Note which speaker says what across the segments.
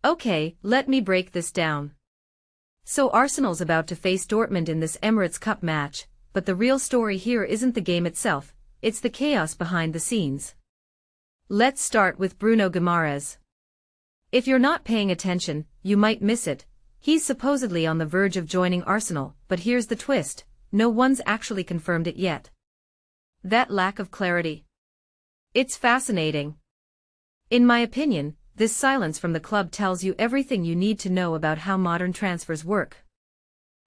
Speaker 1: Okay, let me break this down. So Arsenal's about to face Dortmund in this Emirates Cup match, but the real story here isn't the game itself, it's the chaos behind the scenes. Let's start with Bruno Guimaraes. If you're not paying attention, you might miss it. He's supposedly on the verge of joining Arsenal, but here's the twist, no one's actually confirmed it yet. That lack of clarity. It's fascinating. In my opinion, this silence from the club tells you everything you need to know about how modern transfers work.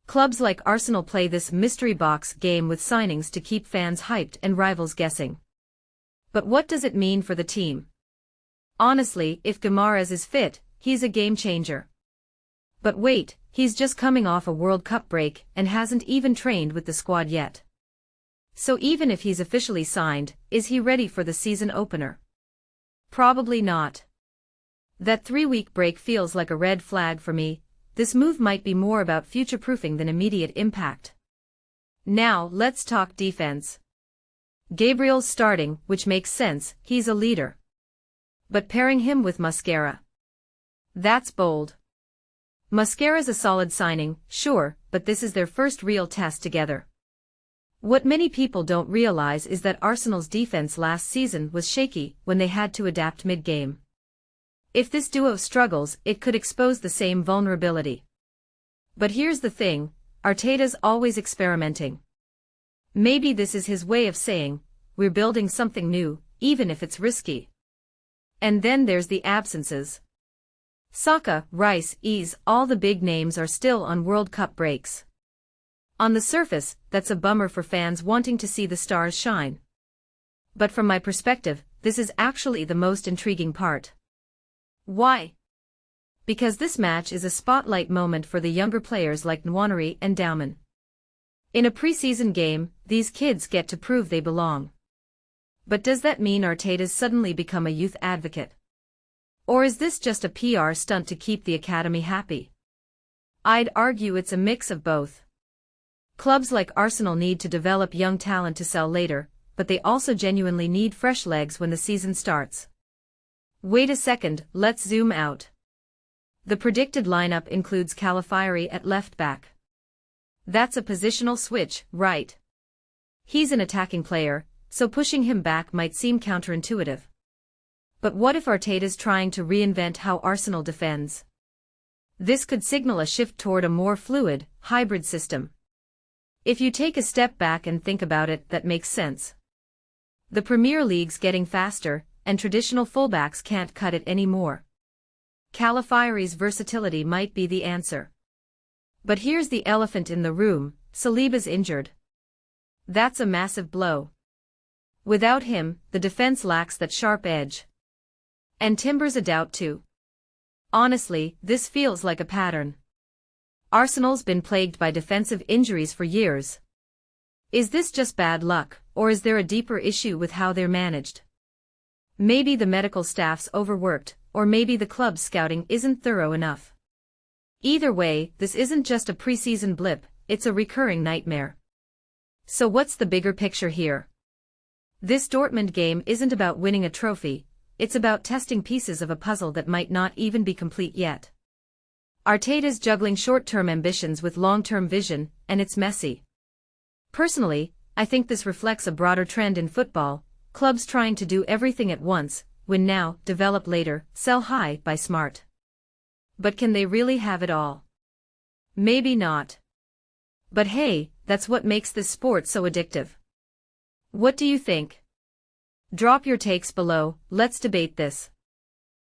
Speaker 1: Clubs like Arsenal play this mystery box game with signings to keep fans hyped and rivals guessing. But what does it mean for the team? Honestly, if Guimaraes is fit, he's a game changer. But wait, he's just coming off a World Cup break and hasn't even trained with the squad yet. So even if he's officially signed, is he ready for the season opener? Probably not. That 3-week break feels like a red flag for me. This move might be more about future-proofing than immediate impact. Now, let's talk defense. Gabriel's starting, which makes sense, he's a leader. But pairing him with Mosquera? That's bold. Mosquera's a solid signing, sure, but this is their first real test together. What many people don't realize is that Arsenal's defense last season was shaky when they had to adapt mid-game. If this duo struggles, it could expose the same vulnerability. But here's the thing, Arteta's always experimenting. Maybe this is his way of saying, we're building something new, even if it's risky. And then there's the absences. Saka, Rice, all the big names are still on World Cup breaks. On the surface, that's a bummer for fans wanting to see the stars shine. But from my perspective, this is actually the most intriguing part. Why? Because this match is a spotlight moment for the younger players like Nwaneri and Dowman. In a preseason game, these kids get to prove they belong. But does that mean Arteta's suddenly become a youth advocate? Or is this just a PR stunt to keep the academy happy? I'd argue it's a mix of both. Clubs like Arsenal need to develop young talent to sell later, but they also genuinely need fresh legs when the season starts. Wait a second, let's zoom out. The predicted lineup includes Calafiori at left back. That's a positional switch, right? He's an attacking player, so pushing him back might seem counterintuitive. But what if Arteta's trying to reinvent how Arsenal defends? This could signal a shift toward a more fluid, hybrid system. If you take a step back and think about it, that makes sense. The Premier League's getting faster, and traditional fullbacks can't cut it anymore. Calafiori's versatility might be the answer. But here's the elephant in the room, Saliba's injured. That's a massive blow. Without him, the defense lacks that sharp edge. And Timber's a doubt too. Honestly, this feels like a pattern. Arsenal's been plagued by defensive injuries for years. Is this just bad luck, or is there a deeper issue with how they're managed? Maybe the medical staff's overworked, or maybe the club's scouting isn't thorough enough. Either way, this isn't just a preseason blip, it's a recurring nightmare. So what's the bigger picture here? This Dortmund game isn't about winning a trophy, it's about testing pieces of a puzzle that might not even be complete yet. Arteta's juggling short-term ambitions with long-term vision, and it's messy. Personally, I think this reflects a broader trend in football, clubs trying to do everything at once, win now, develop later, sell high, buy smart. But can they really have it all? Maybe not. But hey, that's what makes this sport so addictive. What do you think? Drop your takes below, let's debate this.